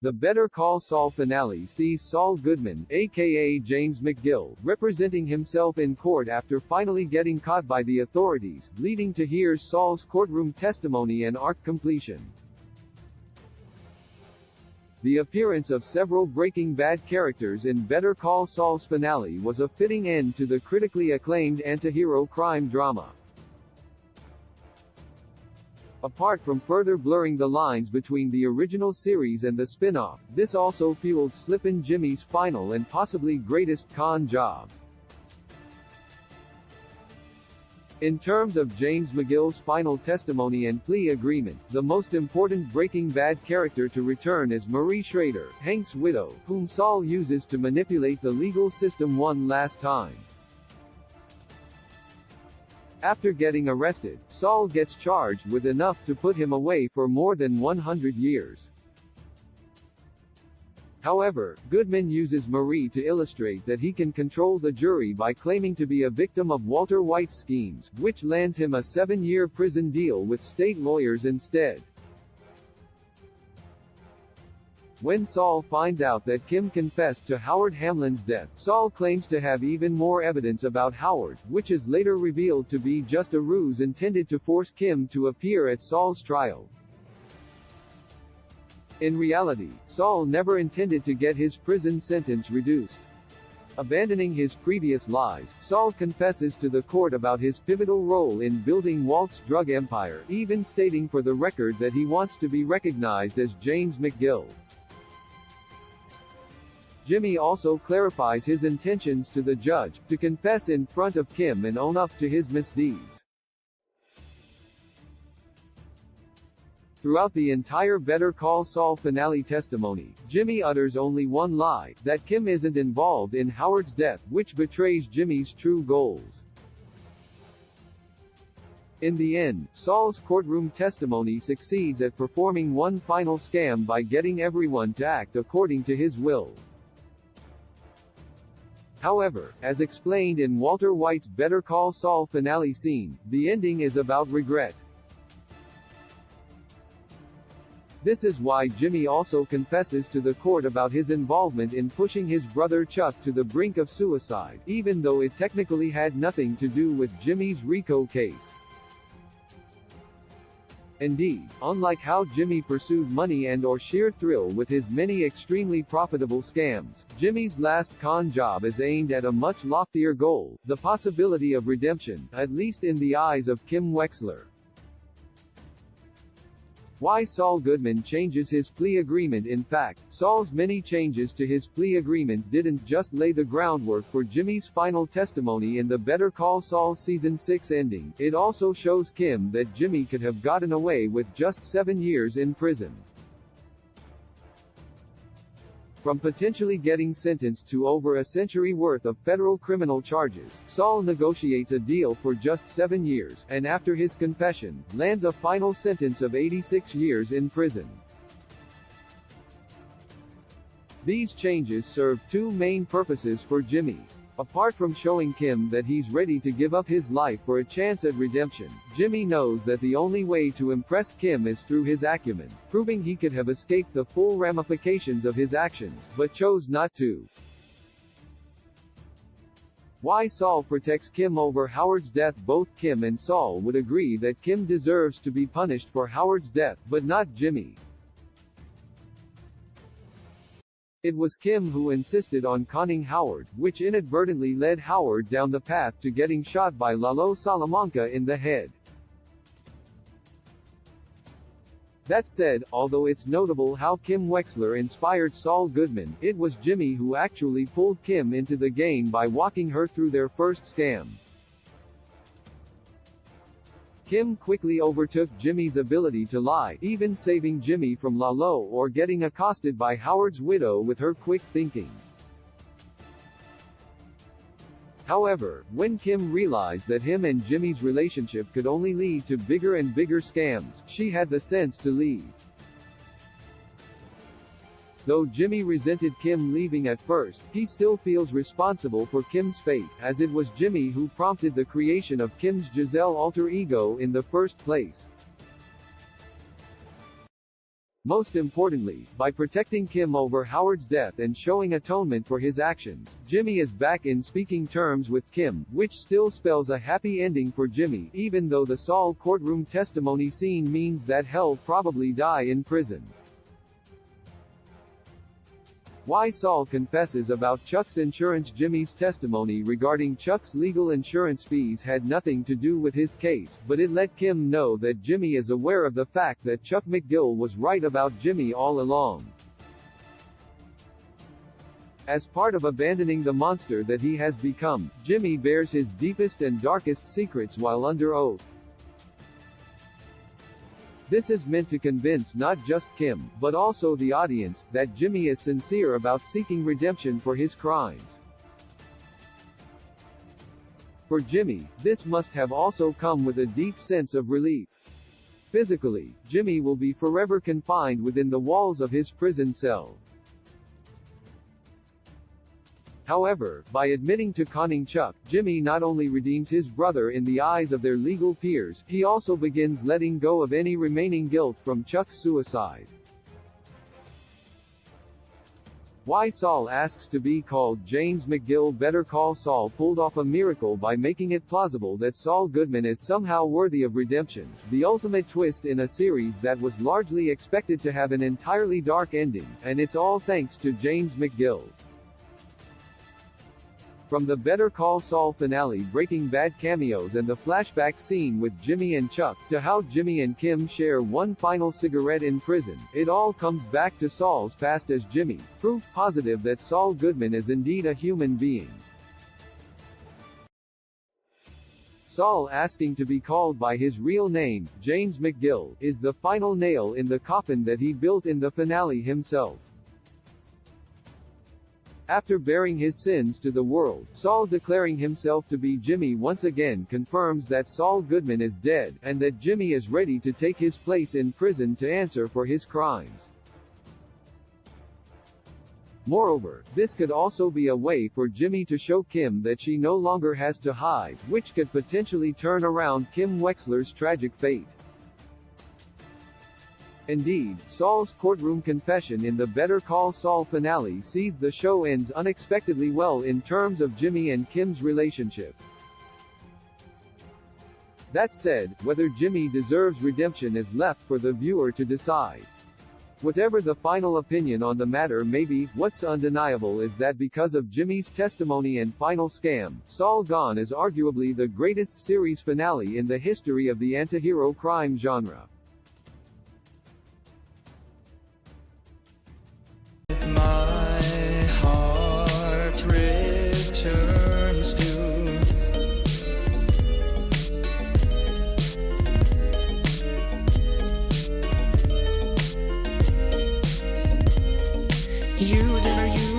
The Better Call Saul finale sees Saul Goodman, aka James McGill, representing himself in court after finally getting caught by the authorities, leading to here's Saul's courtroom testimony and arc completion. The appearance of several Breaking Bad characters in Better Call Saul's finale was a fitting end to the critically acclaimed antihero crime drama. Apart from further blurring the lines between the original series and the spin-off, this also fueled Slippin' Jimmy's final and possibly greatest con job. In terms of James McGill's final testimony and plea agreement, the most important Breaking Bad character to return is Marie Schrader, Hank's widow, whom Saul uses to manipulate the legal system one last time. After getting arrested, Saul gets charged with enough to put him away for more than 100 years. However, Goodman uses Marie to illustrate that he can control the jury by claiming to be a victim of Walter White's schemes, which lands him a 7-year prison deal with state lawyers instead. When Saul finds out that Kim confessed to Howard Hamlin's death, Saul claims to have even more evidence about Howard, which is later revealed to be just a ruse intended to force Kim to appear at Saul's trial. In reality, Saul never intended to get his prison sentence reduced. Abandoning his previous lies, Saul confesses to the court about his pivotal role in building Walt's drug empire, even stating for the record that he wants to be recognized as James McGill. Jimmy also clarifies his intentions to the judge, to confess in front of Kim and own up to his misdeeds. Throughout the entire Better Call Saul finale testimony, Jimmy utters only one lie, that Kim isn't involved in Howard's death, which betrays Jimmy's true goals. In the end, Saul's courtroom testimony succeeds at performing one final scam by getting everyone to act according to his will. However, as explained in Walter White's Better Call Saul finale scene, the ending is about regret. This is why Jimmy also confesses to the court about his involvement in pushing his brother Chuck to the brink of suicide, even though it technically had nothing to do with Jimmy's RICO case. Indeed, unlike how Jimmy pursued money and/or sheer thrill with his many extremely profitable scams, Jimmy's last con job is aimed at a much loftier goal, the possibility of redemption, at least in the eyes of Kim Wexler. Why Saul Goodman changes his plea agreement. In fact, Saul's many changes to his plea agreement didn't just lay the groundwork for Jimmy's final testimony in the Better Call Saul Season 6 ending, it also shows Kim that Jimmy could have gotten away with just 7 years in prison. From potentially getting sentenced to over a century worth of federal criminal charges, Saul negotiates a deal for just 7 years, and after his confession, lands a final sentence of 86 years in prison. These changes serve two main purposes for Jimmy. Apart from showing Kim that he's ready to give up his life for a chance at redemption, Jimmy knows that the only way to impress Kim is through his acumen, proving he could have escaped the full ramifications of his actions, but chose not to. Why Saul protects Kim over Howard's death. Both Kim and Saul would agree that Kim deserves to be punished for Howard's death, but not Jimmy. It was Kim who insisted on conning Howard, which inadvertently led Howard down the path to getting shot by Lalo Salamanca in the head. That said, although it's notable how Kim Wexler inspired Saul Goodman, it was Jimmy who actually pulled Kim into the game by walking her through their first scam. Kim quickly overtook Jimmy's ability to lie, even saving Jimmy from Lalo or getting accosted by Howard's widow with her quick thinking. However, when Kim realized that him and Jimmy's relationship could only lead to bigger and bigger scams, she had the sense to leave. Though Jimmy resented Kim leaving at first, he still feels responsible for Kim's fate, as it was Jimmy who prompted the creation of Kim's Giselle alter ego in the first place. Most importantly, by protecting Kim over Howard's death and showing atonement for his actions, Jimmy is back in speaking terms with Kim, which still spells a happy ending for Jimmy, even though the Saul courtroom testimony scene means that he'll probably die in prison. Why Saul confesses about Chuck's insurance. Jimmy's testimony regarding Chuck's legal insurance fees had nothing to do with his case, but it let Kim know that Jimmy is aware of the fact that Chuck McGill was right about Jimmy all along. As part of abandoning the monster that he has become, Jimmy bears his deepest and darkest secrets while under oath. This is meant to convince not just Kim, but also the audience, that Jimmy is sincere about seeking redemption for his crimes. For Jimmy, this must have also come with a deep sense of relief. Physically, Jimmy will be forever confined within the walls of his prison cell. However, by admitting to conning Chuck, Jimmy not only redeems his brother in the eyes of their legal peers, he also begins letting go of any remaining guilt from Chuck's suicide. Why Saul asks to be called James McGill. Better Call Saul pulled off a miracle by making it plausible that Saul Goodman is somehow worthy of redemption, the ultimate twist in a series that was largely expected to have an entirely dark ending, and it's all thanks to James McGill. From the Better Call Saul finale Breaking Bad cameos and the flashback scene with Jimmy and Chuck, to how Jimmy and Kim share one final cigarette in prison, it all comes back to Saul's past as Jimmy, proof positive that Saul Goodman is indeed a human being. Saul asking to be called by his real name, James McGill, is the final nail in the coffin that he built in the finale himself. After bearing his sins to the world, Saul declaring himself to be Jimmy once again confirms that Saul Goodman is dead, and that Jimmy is ready to take his place in prison to answer for his crimes. Moreover, this could also be a way for Jimmy to show Kim that she no longer has to hide, which could potentially turn around Kim Wexler's tragic fate. Indeed, Saul's courtroom confession in the Better Call Saul finale sees the show ends unexpectedly well in terms of Jimmy and Kim's relationship. That said, whether Jimmy deserves redemption is left for the viewer to decide. Whatever the final opinion on the matter may be, what's undeniable is that because of Jimmy's testimony and final scam, Saul Gone is arguably the greatest series finale in the history of the antihero crime genre. My heart returns to you, dinner, you